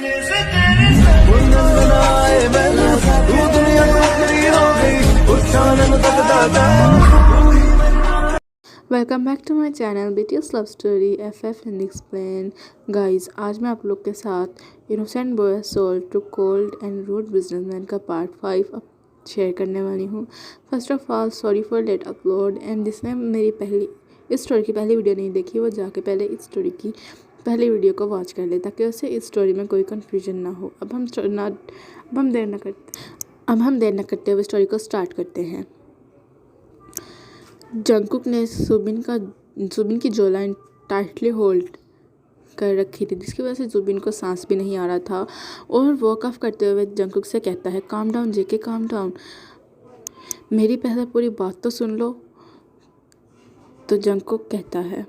Welcome back to my channel BTS love story F and explain. Guys, आज मैं आप लोग के साथ innocent boy sold to cold and rude businessman का पार्ट 5 अब शेयर करने वाली हूँ। First of all sorry for late upload, and जिसने मेरी इस स्टोरी की पहली वीडियो नहीं देखी वो जाके पहले इस स्टोरी की पहली वीडियो को वॉच कर ले ताकि उससे इस स्टोरी में कोई कन्फ्यूजन ना हो। अब हम देर न करते हुए स्टोरी को स्टार्ट करते हैं। जंगकुक ने सुबिन की जॉलाइन टाइटली होल्ड कर रखी थी, जिसकी वजह से सुबिन को सांस भी नहीं आ रहा था और वो कफ करते हुए जंगकुक से कहता है, काम डाउन जेके, काम डाउन, मेरी पहले पूरी बात तो सुन लो। तो जंगकुक कहता है,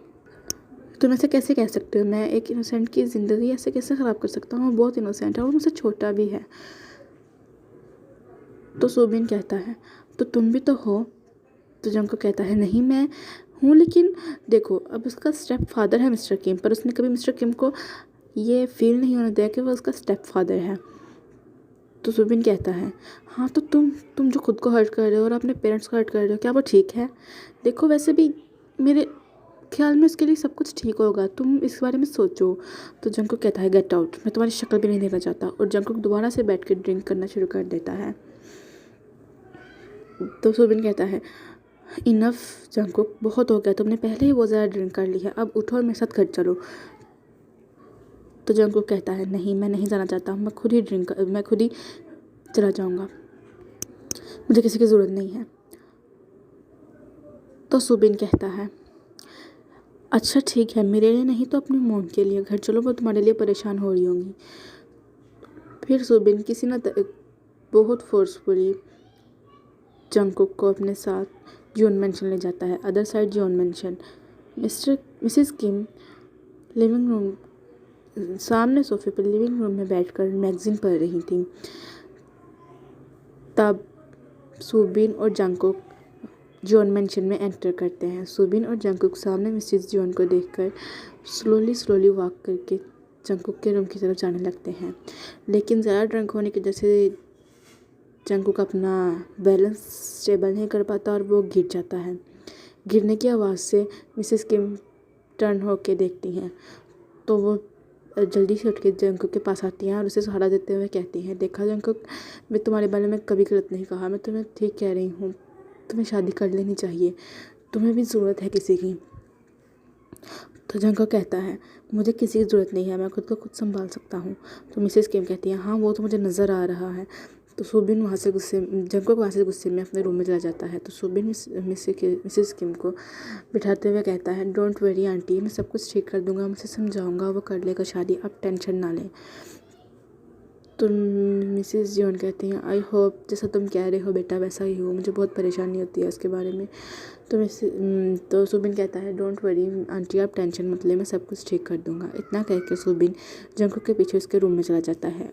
तुम ऐसे कैसे कह सकते हो? मैं एक इनोसेंट की ज़िंदगी ऐसे कैसे ख़राब कर सकता हूँ? वो बहुत इनोसेंट है और मुझसे छोटा भी है। तो सुबिन कहता है, तो तुम भी तो हो। तो जंगकुक कहता है, नहीं मैं हूँ, लेकिन देखो अब उसका स्टेप फादर है मिस्टर किम, पर उसने कभी मिस्टर किम को ये फील नहीं होने दिया कि वो उसका स्टेप फादर है। तो सुबिन कहता है, हाँ तो तुम जो खुद को हर्ट कर रहे हो और अपने पेरेंट्स को हर्ट कर रहे हो, क्या वो ठीक है? देखो वैसे भी मेरे ख्याल में उसके लिए सब कुछ ठीक होगा, तुम इस बारे में सोचो। तो जंगकुक कहता है, गेट आउट, मैं तुम्हारी शक्ल भी नहीं देखना चाहता। और जंगकुक दोबारा से बैठ के ड्रिंक करना शुरू कर देता है। तो सुबिन कहता है, इनफ जंगकुक, बहुत हो गया, तुमने पहले ही वो ज़्यादा ड्रिंक कर ली है, अब उठो और मेरे साथ घर चलो। तो जंगकुक कहता है, नहीं मैं नहीं जाना चाहता, मैं खुद ही चला जाऊंगा, मुझे किसी की ज़रूरत नहीं है। तो सुबिन कहता है, अच्छा ठीक है, मेरे लिए नहीं तो अपनी मॉम के लिए घर चलो, वो तुम्हारे लिए परेशान हो रही होंगी। फिर सुबिन किसी न बहुत फोर्सफुली जंगकुक को अपने साथ जॉन मैंशन ले जाता है। Other side John mansion, Mrs Kim living room सामने सोफे पर लिविंग रूम में बैठकर मैगजीन पढ़ रही थी। तब सुबिन और जंगकुक जॉन मैंशन में एंटर करते हैं। सुबिन और जंगकुक सामने मिसेस जॉन को देखकर स्लोली वॉक करके जंगकुक के रूम की तरफ जाने लगते हैं, लेकिन ज़्यादा ड्रंक होने की वजह से जंगकुक अपना बैलेंस स्टेबल नहीं कर पाता और वो गिर जाता है। गिरने की आवाज़ से मिसेस किम टर्न होके देखती हैं, तो वो जल्दी से उठ के जंगकुक के पास आती हैं और उसे सहारा देते हुए कहती हैं, देखा जंगकुक, मैं तुम्हारे बारे में कभी गलत नहीं कहा, मैं तुम्हें ठीक कह रही हूँ, तुम्हें शादी कर लेनी चाहिए, तुम्हें भी ज़रूरत है किसी की। तो जंगकुक कहता है, मुझे किसी की ज़रूरत नहीं है, मैं खुद को खुद संभाल सकता हूँ। तो मिसेस किम कहती है, हाँ वो तो मुझे नज़र आ रहा है। तो सुबिन जंगकुक वहाँ से गुस्से में अपने रूम में चला जाता है। तो सुबिन मिसेस किम को बिठाते हुए कहता है, डोंट वरी आंटी, मैं सब कुछ ठीक कर दूंगा, मुझे समझाऊंगा, वो कर लेगा शादी, आप टेंशन ना लें। तो मिसेस जॉन कहती हैं, आई होप जैसा तुम कह रहे हो बेटा वैसा ही हो, मुझे बहुत परेशानी होती है इसके बारे में। तो सुबिन कहता है, डोंट वरी आंटी, आप टेंशन मत ले, मैं सब कुछ ठीक कर दूंगा। इतना कह के सुबिन जंगकुक के पीछे उसके रूम में चला जाता है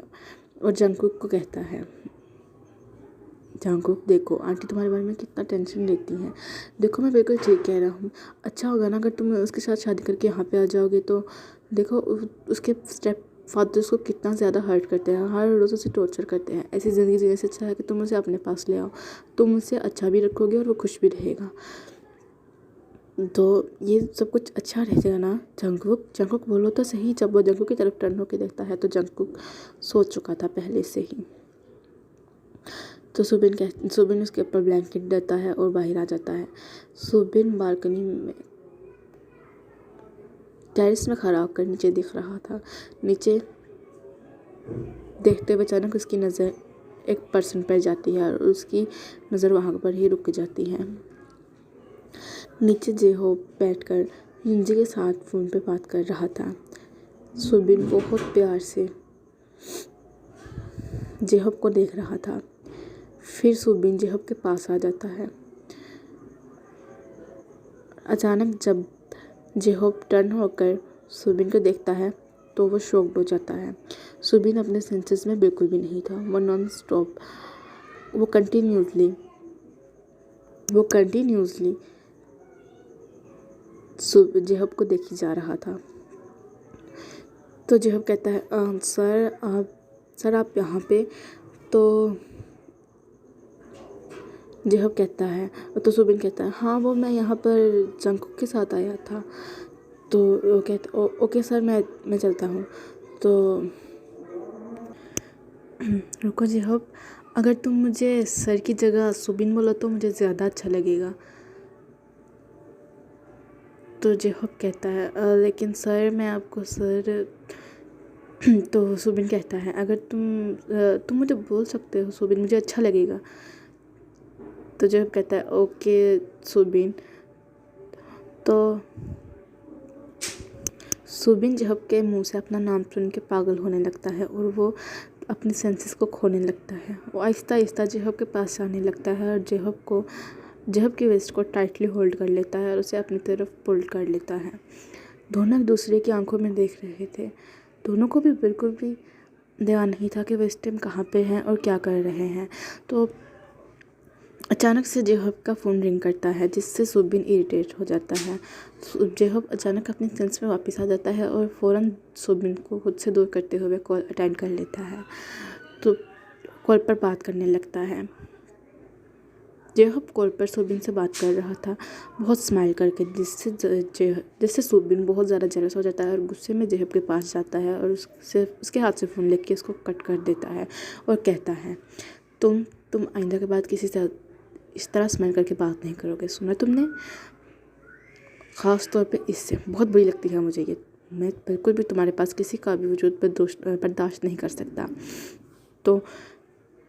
और जंगकुक को कहता है, जंगकुक देखो आंटी तुम्हारे बारे में कितना टेंशन लेती हैं, देखो मैं बिल्कुल ठीक कह रहा हूँ, अच्छा होगा ना अगर तुम उसके साथ शादी करके यहाँ पे आ जाओगे। तो देखो उसके स्टेप फादर उसको कितना ज़्यादा हर्ट करते हैं, हर रोज़ उसे टॉर्चर करते हैं, ऐसी ज़िंदगी जीने से अच्छा है कि तुम उसे अपने पास ले आओ, तुम उसे अच्छा भी रखोगे और वो खुश भी रहेगा। तो ये सब कुछ अच्छा रहेगा ना जंगकुक बोलो तो सही। जब वो जंगकुक की तरफ टर्न होकर देखता है तो जंगकुक सोच चुका था पहले से ही। तो सुबिन उसके ऊपर ब्लैंकेट देता है और बाहर आ जाता है। सुबिन बालकनी में टेरेस में खड़ा होकर नीचे दिख रहा था। नीचे देखते हुए अचानक उसकी नज़र एक पर्सन पर जाती है और उसकी नज़र वहाँ पर ही रुक जाती है। नीचे जेहो बैठकर युनजी के साथ फ़ोन पे बात कर रहा था। सुबिन बहुत प्यार से जेहब को देख रहा था। फिर सुबिन जेहब के पास आ जाता है। अचानक जब जेहब टर्न होकर सुबिन को देखता है तो वो शॉक्ड हो जाता है। सुबिन अपने सेंसेस में बिल्कुल भी नहीं था। वो नॉन स्टॉप वो कंटिन्यूसली जेहब को देखी जा रहा था। तो जेहब कहता है सर आप यहाँ पे। तो जेहब कहता है, तो सुबिन कहता है हाँ वो मैं यहाँ पर जंगकुक के साथ आया था। तो वो कहता ओके सर मैं चलता हूँ। तो रुको जेहब, अगर तुम मुझे सर की जगह सुबिन बोलो तो मुझे ज़्यादा अच्छा लगेगा। तो जेहब कहता है लेकिन सर मैं आपको सर तो सुबिन कहता है अगर तुम मुझे बोल सकते हो सुबिन, मुझे अच्छा लगेगा। तो जेहब कहता है ओके सुबिन। तो सुबिन जेहब के मुंह से अपना नाम सुन के पागल होने लगता है और वो अपने सेंसेस को खोने लगता है। वो आहिस्ता आहिस्ता जेहब के पास आने लगता है और जेहब की वेस्ट को टाइटली होल्ड कर लेता है और उसे अपनी तरफ पुल कर लेता है। दोनों एक दूसरे की आंखों में देख रहे थे। दोनों को भी बिल्कुल भी ध्यान नहीं था कि वो इस टाइम कहाँ पे हैं और क्या कर रहे हैं। तो अचानक से जेहब का फ़ोन रिंग करता है जिससे सुबिन इरिटेट हो जाता है। जेहब अचानक अपने सेंस में वापस आ जाता है और फ़ौरन सुबिन को खुद से दूर करते हुए कॉल अटेंड कर लेता है। तो कॉल पर बात करने लगता है। जेहब कॉल पर सुबिन से बात कर रहा था बहुत स्माइल करके, जिससे सुबिन बहुत ज़्यादा जेलस हो जाता है और गुस्से में जेहब के पास जाता है और उसके हाथ से फ़ोन लेके उसको कट कर देता है और कहता है तुम आइंदा के बाद किसी से इस तरह स्माइल करके बात नहीं करोगे, सुना तुमने? ख़ास तौर पे इससे बहुत बुरी लगती है मुझे ये। मैं बिल्कुल भी तुम्हारे पास किसी का भी वजूद बर्दाश्त नहीं कर सकता। तो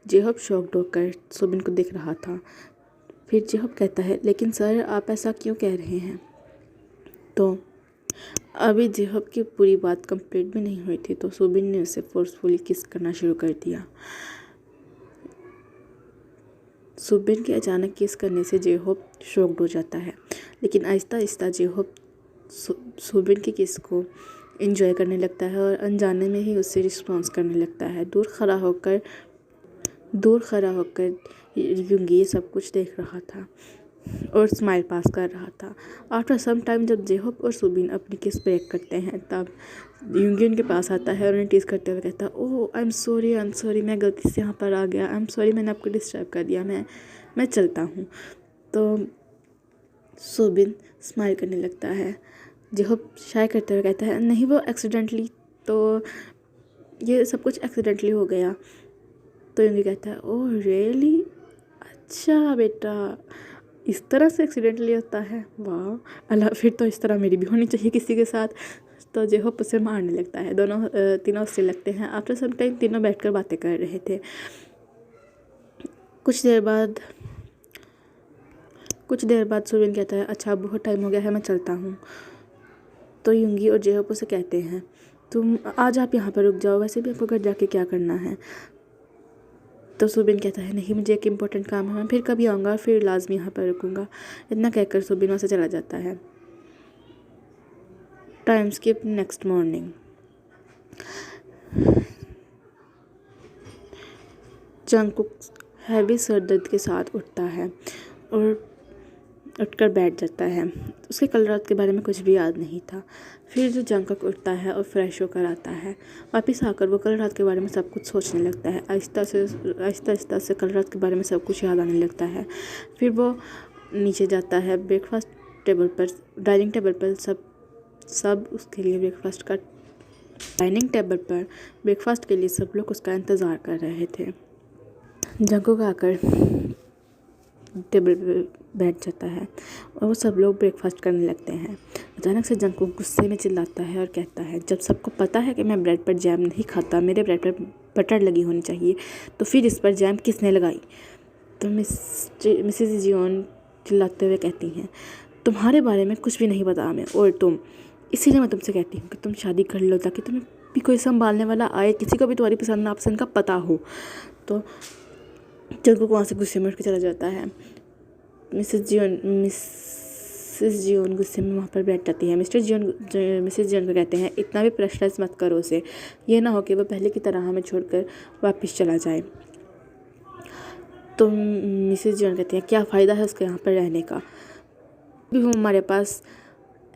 जेहब शॉक्ड होकर सुबिन को देख रहा था। फिर जेहब कहता है लेकिन सर आप ऐसा क्यों कह रहे हैं? तो अभी जेहब की पूरी बात कंप्लीट भी नहीं हुई थी तो सुबिन ने उसे फोर्सफुली किस करना शुरू कर दिया। सुबिन के अचानक किस करने से जेहब शॉक्ड हो जाता है, लेकिन आहिस्ता आहिस्ता जेहब सुबिन की किस को एंजॉय करने लगता है और अनजाने में ही उससे रिस्पॉन्स करने लगता है। दूर खड़ा होकर युंगी ये सब कुछ देख रहा था और स्माइल पास कर रहा था। आफ्टर सम टाइम जब जेहब और सुबिन अपनी किस ब्रेक करते हैं तब युंगी उनके पास आता है और उन्हें टीज करते हुए कहता है ओह आई एम सॉरी मैं गलती से यहाँ पर आ गया, आई एम सॉरी मैंने आपको डिस्टर्ब कर दिया, मैं चलता हूँ। तो सुबिन स्माइल करने लगता है। जेहब शाय करते हुए कहता है नहीं वो एक्सीडेंटली, तो ये सब कुछ एक्सीडेंटली हो गया। तो युंगी कहता है ओह रियली, अच्छा बेटा इस तरह से एक्सीडेंटली होता है, वाह अल्लाह, फिर तो इस तरह मेरी भी होनी चाहिए किसी के साथ। तो जेहब उसे मारने लगता है। तीनों उससे लगते हैं। आफ्टर सम टाइम तीनों बैठकर बातें कर रहे थे। कुछ देर बाद सुबिन कहता है अच्छा बहुत टाइम हो गया है मैं चलता हूँ। तो युंगी और जेहब उसे कहते हैं तुम आज आप यहाँ पर रुक जाओ, वैसे भी आपको घर जाके क्या करना है। तो सुबिन कहता है नहीं मुझे एक इम्पोर्टेंट काम है, मैं फिर कभी आऊँगा और फिर लाजमी यहाँ पर रुकूँगा। इतना कहकर सुबिन वहाँ से चला जाता है। Time skip next morning. Jungkook heavy sir दर्द के साथ उठता है और उठकर बैठ जाता है। उसके कल रात के बारे में कुछ भी याद नहीं था। फिर जो जंगकुक उठता है और फ्रेश होकर आता है, वापस आकर वो कल रात के बारे में सब कुछ सोचने लगता है। आहिस्ता आहिस्ता से कल रात के बारे में सब कुछ याद आने लगता है। फिर वो नीचे जाता है ब्रेकफास्ट टेबल पर, डाइनिंग टेबल पर सब उसके लिए ब्रेकफास्ट का डाइनिंग टेबल पर ब्रेकफास्ट के लिए सब लोग उसका इंतज़ार कर रहे थे। जंगकुक आकर टेबल पे बैठ जाता है और वो सब लोग ब्रेकफास्ट करने लगते हैं। अचानक से जंगकुक गुस्से में चिल्लाता है और कहता है जब सबको पता है कि मैं ब्रेड पर जैम नहीं खाता, मेरे ब्रेड पर बटर लगी होनी चाहिए, तो फिर इस पर जैम किसने लगाई? तो मिसेस जियोन चिल्लाते हुए कहती हैं तुम्हारे बारे में कुछ भी नहीं पता हमें, और इसीलिए मैं तुमसे कहती हूँ कि तुम शादी कर लो ताकि तुम्हें भी कोई संभालने वाला आए, किसी को भी तुम्हारी पसंद नापसंद का पता हो। तो जंगकुक वहाँ से गुस्से में उठ के चला जाता है। मिसेस जियोन गुस्से में वहाँ पर बैठ जाती है। मिसेस जियोन को कहते हैं इतना भी प्रेशराइज मत करो उसे, ये ना हो कि वो पहले की तरह हमें छोड़कर वापस चला जाए। तो मिसेस जियोन कहती हैं क्या फ़ायदा है उसके यहाँ पर रहने का, भी वो हमारे पास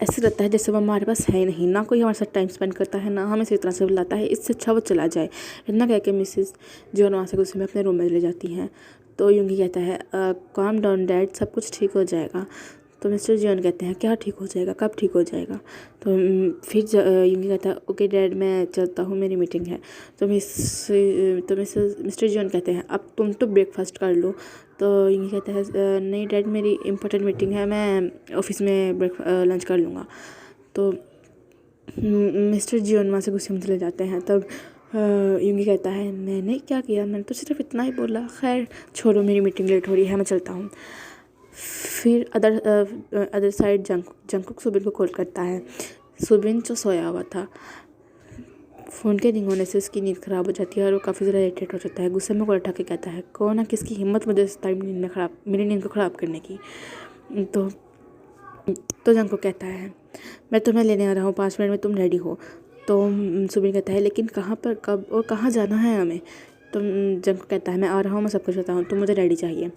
ऐसे लगता है जैसे वो हमारे पास है ही नहीं, ना कोई हमारे साथ टाइम स्पेंड करता है, ना हमें सही तरह से बुलाता है। इससे अच्छा वो चला जाए। इतना कह के मिसेस जॉन वहाँ से गुस्से में अपने रूम में ले जाती हैं। तो यूंगी कहता है काम डाउन डैड, सब कुछ ठीक हो जाएगा। तो मिस्टर जॉन कहते हैं क्या ठीक हो जाएगा, कब ठीक हो जाएगा। तो फिर यूंगी कहता है ओके डैड मैं चलता हूँ, मेरी मीटिंग है। तो मिस्टर जॉन कहते हैं अब तुम तो ब्रेकफास्ट कर लो। तो यूंगी कहता है नहीं डैड मेरी इंपॉर्टेंट मीटिंग है, मैं ऑफिस में लंच कर लूँगा। तो मिस्टर जॉन वहाँ से गुस्से में चले जाते हैं। तब यूंगी कहता है मैंने क्या किया, मैंने तो सिर्फ इतना ही बोला, खैर छोड़ो मेरी मीटिंग लेट हो रही है, मैं चलता हूँ। फिर अदर साइड जंकुक सुबिन को कॉल करता है। सुबिन जो सोया हुआ था, फ़ोन के रिंग होने से उसकी नींद ख़राब हो जाती है और वो काफ़ी ज़्यादा इरिटेट हो जाता है। गुस्से में कॉल उठा के कहता है कौन है, किसकी हिम्मत मुझे इस टाइम मेरी नींद को ख़राब करने की। तो जंकुक कहता है मैं तुम्हें लेने आ रहा हूँ, 5 मिनट में तुम रेडी हो। तो सुबिन कहता है लेकिन कहाँ पर, कब और कहाँ जाना है हमें। तो जंकुक कहता है मैं आ रहा हूँ, मैं सब कुछ बताऊँ, तुम मुझे रेडी चाहिए।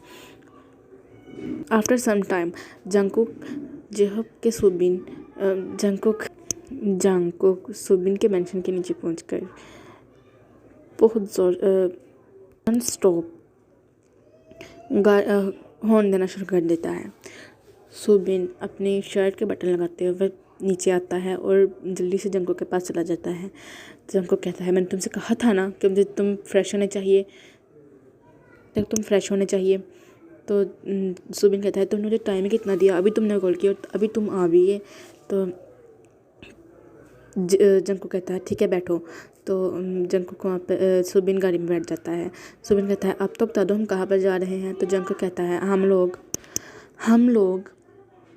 After some time Jungkook Jungkook Subin के मेंशन के नीचे पहुंचकर बहुत जोर नॉन स्टॉप हॉर्न देना शुरू कर देता है। सुबिन अपनी शर्ट के बटन लगाते हुए नीचे आता है और जल्दी से जंकुक के पास चला जाता है। जंकुक कहता है मैंने तुमसे कहा था ना कि मुझे तुम फ्रेश होने चाहिए। तो सुबिन कहता है तुमने मुझे टाइम ही कितना दिया, अभी तुमने कॉल किया और अभी तुम आ भी गए। तो जंकुक कहता है ठीक है बैठो। तो जंकुक वहाँ पे सुबिन गाड़ी में बैठ जाता है। सुबिन कहता है अब तो बता दो हम कहाँ पर जा रहे हैं। तो जंकुक कहता है हम लोग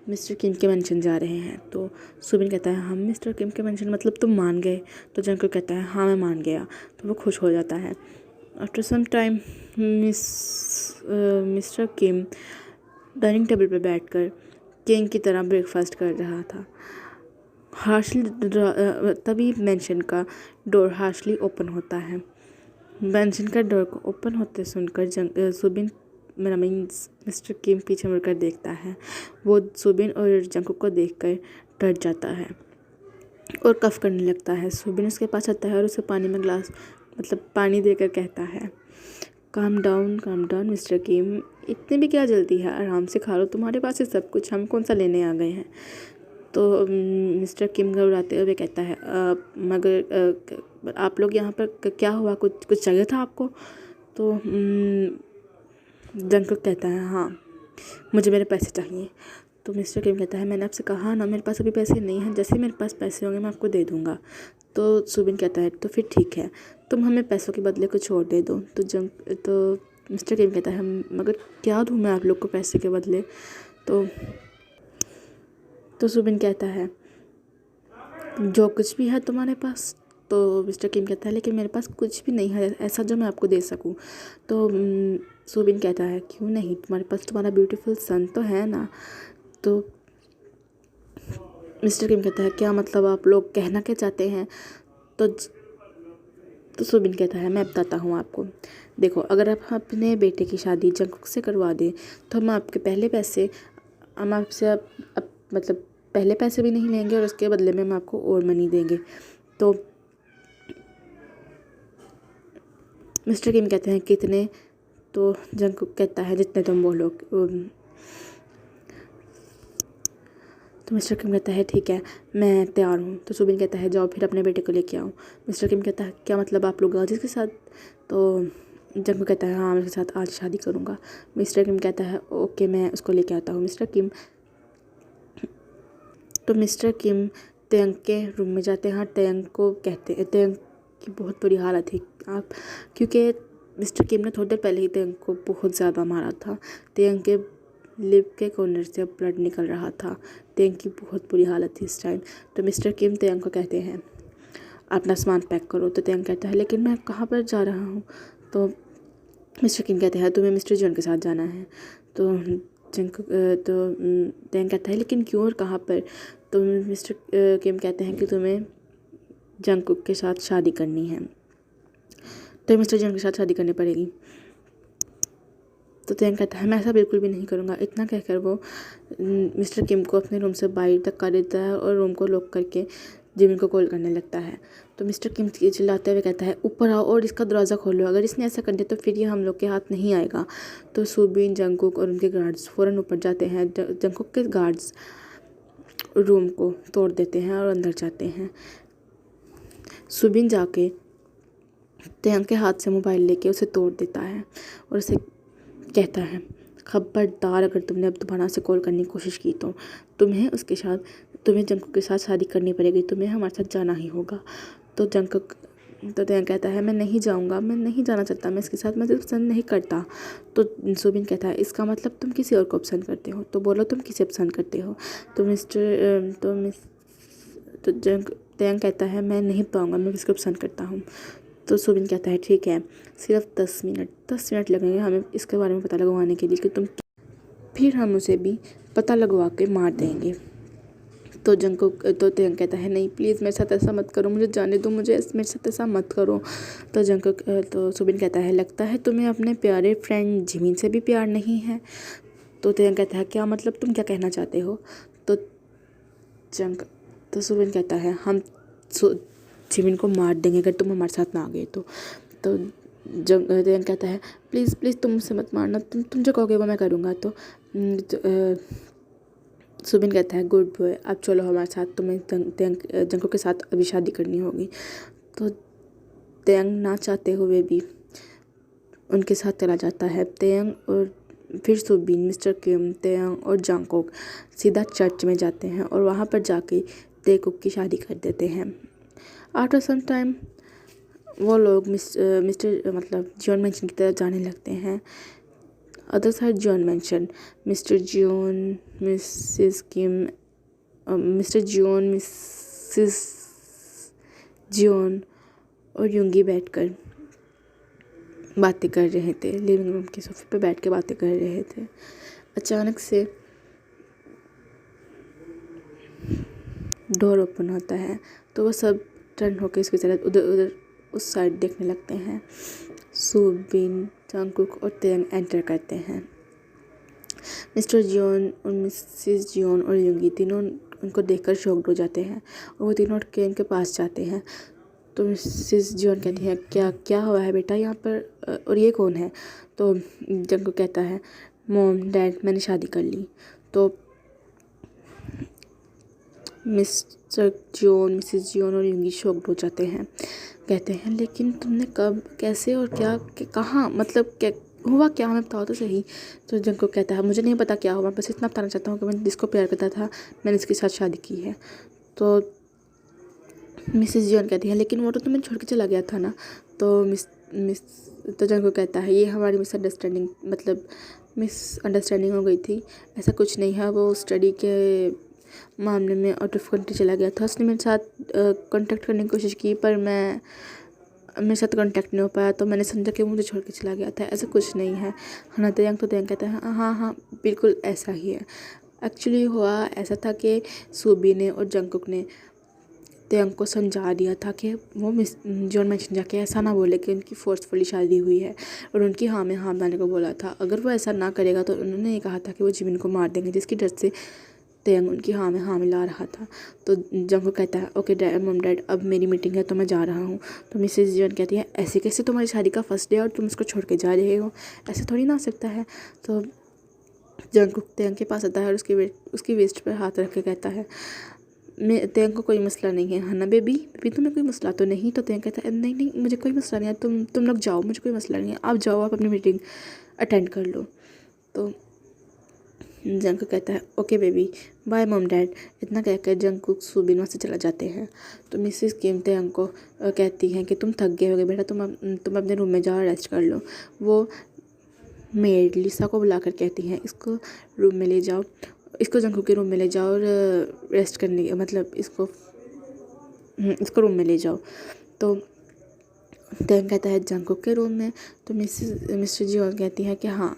मिस्टर किम के मेंशन जा रहे हैं। तो सुबिन कहता है हम मिस्टर किम के मेंशन, मतलब तुम मान गए। तो जंकुक कहता है हाँ मैं मान गया। तो वो खुश हो जाता है। आफ्टर सम टाइम मिस्टर किम डाइनिंग टेबल पर बैठकर किंग की तरह ब्रेकफास्ट कर रहा था। तभी मेंशन का डोर हार्शली ओपन होता है। मेंशन का डोर को ओपन होते सुनकर सुबिन मेरा मीन्स मिस्टर किम पीछे मुड़कर देखता है। वो सुबिन और जंकुक को देखकर डर जाता है और कफ करने लगता है। सुबिन उसके पास आता है और उसे पानी देकर कहता है काम डाउन मिस्टर किम, इतनी भी क्या जल्दी है, आराम से खा लो, तुम्हारे पास है सब कुछ, हम कौन सा लेने आ गए हैं। तो मिस्टर किम घबराते हुए कहता है मगर आप लोग यहाँ पर क्या हुआ, कुछ चाहिए था आपको। तो जंकुक कहता है हाँ मुझे मेरे पैसे चाहिए। तो मिस्टर किम कहता है मैंने आपसे कहा ना मेरे पास अभी पैसे नहीं हैं, जैसे ही मेरे पास पैसे होंगे मैं आपको दे दूँगा। तो सुबिन कहता है तो फिर ठीक है, तुम हमें पैसों के बदले कुछ और दे दो। तो मिस्टर किम कहता है मगर क्या दूँ मैं आप लोग को पैसे के बदले। तो सुबिन कहता है जो कुछ भी है तुम्हारे पास। तो मिस्टर किम कहता है लेकिन मेरे पास कुछ भी नहीं है ऐसा जो मैं आपको दे सकूं। तो सुबिन कहता है क्यों नहीं, तुम्हारे पास तुम्हारा ब्यूटीफुल सन तो है ना। तो मिस्टर किम कहता है क्या मतलब, आप लोग कहना क्या चाहते हैं। तो सुबिन कहता है मैं बताता हूँ आपको, देखो अगर आप अपने बेटे की शादी जंकुक से करवा दें तो हम आपके हम आपसे मतलब पहले पैसे भी नहीं लेंगे और उसके बदले में हम आपको और मनी देंगे। तो मिस्टर किम कहते हैं कितने। तो जंकुक कहता है जितने तुम बोलो। तो मिस्टर किम कहता है ठीक है मैं तैयार हूँ। तो सुबिन कहता है जाओ फिर अपने बेटे को लेके आओ। मिस्टर किम कहता है क्या मतलब, आप लोग आज इसके साथ। तो जंकुक कहता है हाँ मैं उसके साथ आज शादी करूँगा। मिस्टर किम कहता है ओके मैं उसको लेके आता हूँ। मिस्टर किम तयंग के रूम में जाते हैं। तयंग को कहते हैं तयंग की बहुत बुरी हालत थी क्योंकि मिस्टर किम ने थोड़ी देर पहले ही तयंग को बहुत ज़्यादा मारा था। तयंग के लिप के कॉर्नर से ब्लड निकल रहा था। तयंग की बहुत बुरी हालत थी इस टाइम। तो मिस्टर किम तयंग को कहते हैं अपना सामान पैक करो। तो तयंग कहता है लेकिन मैं कहाँ पर जा रहा हूँ। तो मिस्टर किम कहते हैं तुम्हें मिस्टर जॉन के साथ जाना है। तो तयंग कहता है लेकिन क्यों और कहाँ पर। तो मिस्टर किम कहते हैं कि तुम्हें जंकुक के साथ शादी करनी है, तो मिस्टर जॉन के साथ शादी करनी पड़ेगी। तो तेयंग कहता है मैं ऐसा बिल्कुल भी नहीं करूँगा। इतना कहकर वो मिस्टर किम को अपने रूम से बाहर धक्का देता है और रूम को लॉक करके जिमिन को कॉल करने लगता है। तो मिस्टर किम चिल्लाते हुए कहता है ऊपर आओ और इसका दरवाज़ा खोलो, अगर इसने ऐसा कर दिया तो फिर ये हम लोग के हाथ नहीं आएगा। तो सुबिन, जंगकुक और उनके गार्ड्स फ़ौरन ऊपर जाते हैं। जंगकुक के गार्ड्स रूम को तोड़ देते हैं और अंदर जाते हैं। सुबिन जाके तेयंग के हाथ से मोबाइल लेके उसे तोड़ देता है और उसे कहता है खबरदार, अगर तुमने अब दोबारा से कॉल करने की कोशिश की तो तुम्हें जंगकुक के साथ शादी करनी पड़ेगी, तुम्हें हमारे साथ जाना ही होगा। तो तेयंग कहता है मैं नहीं जाऊँगा, मैं नहीं जाना चाहता, मैं इसके साथ, मैं इसे पसंद नहीं करता। तो सुबिन कहता है इसका मतलब तुम किसी और को पसंद करते हो, तो बोलो तुम किसे पसंद करते हो। तो तेयंग कहता है मैं नहीं बताऊँगा मैं किसको पसंद करता हूँ। तो सुबिन कहता है ठीक है, सिर्फ 10 मिनट लगेंगे हमें इसके बारे में पता लगवाने के लिए कि तुम, फिर हम उसे भी पता लगवा के मार देंगे। तो तेयंग कहता है नहीं प्लीज़ मेरे साथ ऐसा मत करो, मुझे जाने दो, मुझे मेरे साथ ऐसा मत करो। तो सुबिन कहता है लगता है तुम्हें अपने प्यारे फ्रेंड जिमिन से भी प्यार नहीं है। तो तेयंग कहता है क्या मतलब, तुम क्या कहना चाहते हो। तो सुबिन कहता है हम जिमिन को मार देंगे अगर तुम हमारे साथ ना आ गए तो। तेयंग कहता है प्लीज़ तुम मुझसे मत मारना, तुम जो कहोगे वो मैं करूँगा। तो सुबिन कहता है गुड बॉय, अब चलो हमारे साथ, तुम्हें जंगकुक के साथ अभी शादी करनी होगी। तो तेयंग ना चाहते हुए भी उनके साथ चला जाता है। तेयंग और फिर सुबिन, मिस्टर किम, तेयंग और जंगकुक सीधा चर्च में जाते हैं और वहाँ पर जाके तेकुक की शादी कर देते हैं। आफ्टर सम टाइम वो लोग जॉन मेंशन की तरफ जाने लगते हैं। Other side John mansion, Mr John, Mrs Kim, Mr John, Mrs John और युंगी बैठकर बातें कर रहे थे। लिविंग रूम के सोफे पे बैठ के बातें कर रहे थे। अचानक से डोर ओपन होता है तो वो सब टर्न होकर इसकी तरफ उधर उस साइड देखने लगते हैं। सुबिन, जंगकुक और तेयंग एंटर करते हैं। मिस्टर जियोन और मिसेस जियोन और युंगी तीनों उनको देखकर शॉक्ड हो जाते हैं और वो तीनों केन के पास जाते हैं। तो मिसेस जियोन कहती है क्या हुआ है बेटा यहाँ पर, और ये कौन है। तो जंगकुक कहता है मॉम डैड मैंने शादी कर ली। तो मिस्टर जियोन, मिसेस जियोन और युंगी शॉक्ड हो जाते हैं। कहते हैं लेकिन तुमने कब, कैसे और क्या, कहाँ, मतलब क्या हुआ, क्या हमें बताओ तो सही। तो जंगकुक कहता है मुझे नहीं पता क्या हुआ, बस इतना बताना चाहता हूँ कि मैंने जिसको प्यार करता था मैंने इसके साथ शादी की है। तो मिसेस जियोन कहती है लेकिन वो तो तुम्हें छोड़ के चला गया था ना। तो तो जंगकुक कहता है ये हमारी मिसअंडरस्टैंडिंग हो गई थी, ऐसा कुछ नहीं है, वो स्टडी के मामले में आउट ऑफ कंट्री चला गया था, उसने मेरे साथ कांटेक्ट करने की कोशिश की पर मेरे साथ कांटेक्ट नहीं हो पाया तो मैंने समझा कि वो मुझे छोड़ के चला गया था, ऐसा कुछ नहीं है। हाँ तेयंग कहता है हाँ बिल्कुल ऐसा ही है। एक्चुअली हुआ ऐसा था कि सुबी ने और जंगकुक ने तेयंग को समझा दिया था कि वो जॉन मेंशन जाके ऐसा ना बोले कि उनकी फोर्सफुली शादी हुई है और उनकी हाँ में हाँ मिलाने को बोला था। अगर वो ऐसा ना करेगा तो उन्होंने ये कहा था कि वो जिमिन को मार देंगे, जिसकी डर से तेयंग उनकी हाँ में हाँ मिला रहा था। तो जंगकुक कहता है ओके मॉम डैड अब मेरी मीटिंग है तो मैं जा रहा हूँ। तो मिसेस जियोन कहती है ऐसे कैसे, तुम्हारी शादी का फर्स्ट डे और तुम उसको छोड़ के जा रहे हो, ऐसे थोड़ी ना हो सकता है। तो जंगकुक तेयंग के पास आता है और उसकी वेस्ट पर हाथ रख के कहता है तेयंग को कोई मसला नहीं है ना बेबी तुम्हें कोई मसला तो नहीं। तो तेयंग कहता है नहीं मुझे कोई मसला नहीं है, तुम लोग जाओ, मुझे कोई मसला नहीं है, आप जाओ, आप अपनी मीटिंग अटेंड कर लो। तो जंगकुक कहता है okay baby bye mom dad. इतना कहकर जंगकुक सुबिन वहाँ से चला जाते हैं। तो मिसेस किम तेयंग को कहती हैं कि तुम थक गए होगे बेटा, तुम अपने रूम में जाओ रेस्ट कर लो। वो मेड लिसा को बुलाकर कहती हैं इसको रूम में ले जाओ, इसको जंगकुक के रूम में ले जाओ और रेस्ट करने, मतलब इसको रूम में ले जाओ। तो तेयंग कहता है जंगकुक के रूम में। तो मिस्टर जियोन कहती है कि हाँ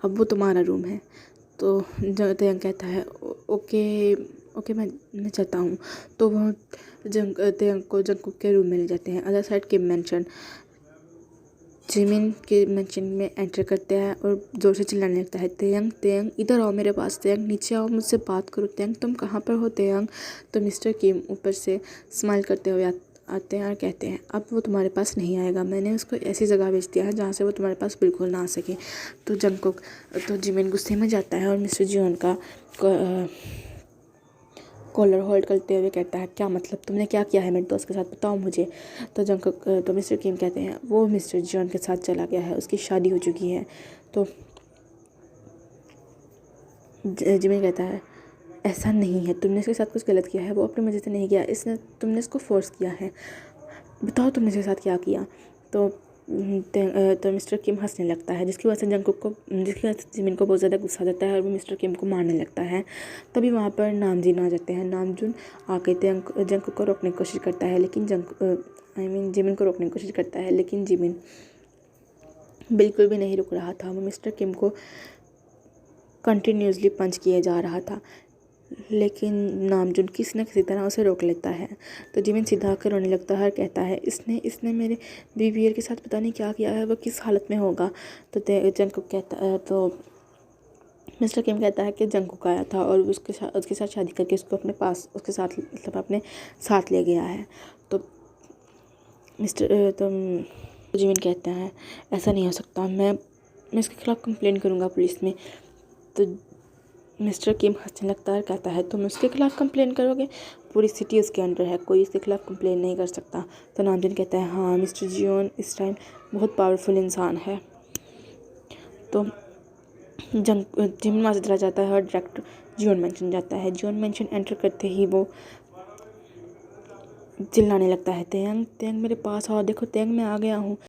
अब वो तुम्हारा रूम है। तो तेयंग कहता है ओके मैं चाहता हूँ। तो वो तेयंग को जंगकुक के रूम में ले जाते हैं। अदर साइड किम मेंशन, जिमिन के मेंशन में एंटर करते हैं और ज़ोर से चिल्लाने लगता है, तेयंग तेयंग इधर आओ मेरे पास, तेयंग नीचे आओ मुझसे बात करो, तेयंग तुम कहाँ पर हो तेयंग। तो मिस्टर किम ऊपर से स्माइल करते हुए आते हैं और कहते हैं अब वो तुम्हारे पास नहीं आएगा, मैंने उसको ऐसी जगह भेज दिया है जहाँ से वो तुम्हारे पास बिल्कुल ना आ सके। तो जिमिन गुस्से में जाता है और मिस्टर जियोन का कॉलर होल्ड करते हुए कहता है क्या मतलब, तुमने क्या किया है मेरे दोस्त के साथ, बताओ मुझे। तो मिस्टर किम कहते हैं वो मिस्टर जॉन के साथ चला गया है, उसकी शादी हो चुकी है। तो जिमिन कहता है ऐसा नहीं है, तुमने इसके साथ कुछ गलत किया है, वो अपनी मर्जी से नहीं किया, तुमने इसको फोर्स किया है, बताओ तुमने इसके साथ क्या किया। तो मिस्टर किम हंसने लगता है जिसकी वजह से जिमिन को बहुत ज़्यादा गुस्सा आ जाता है और वो मिस्टर किम को मारने लगता है। तभी वहाँ पर नामजीन आ जाते हैं। नामजून आके जंकुक को रोकने की कोशिश करता है, लेकिन जिमिन को रोकने की कोशिश करता है, लेकिन जिमिन बिल्कुल भी नहीं रुक रहा था। वो मिस्टर किम को कंटिन्यूसली पंच किए जा रहा था, लेकिन नामजून किसी न किसी तरह उसे रोक लेता है। तो जिमिन सीधा होकर रोने लगता है और कहता है इसने मेरे बीवियर के साथ पता नहीं क्या किया है, वो किस हालत में होगा। तो मिस्टर किम कहता है कि जंकुक आया था और उसके साथ शादी करके उसको उसके साथ मतलब अपने साथ ले गया है। तो जिमिन कहते हैं ऐसा नहीं हो सकता, मैं इसके खिलाफ़ कंप्लेन करूँगा पुलिस में। तो मिस्टर किम हंसने लगता है, कहता है तुम उसके खिलाफ़ कंप्लेन करोगे, पूरी सिटी उसके अंडर है, कोई इसके खिलाफ़ कंप्लेन नहीं कर सकता। तो नामजून कहता है हाँ मिस्टर जियोन इस टाइम बहुत पावरफुल इंसान है। तो जिमिन वहाँ से चला जाता है और डायरेक्ट जियोन मेंशन जाता है। जियोन मेंशन एंटर करते ही वो चिल्लाने लगता है तेयंग तेयंग मेरे पास आओ, देखो तेयंग मैं आ गया हूँ।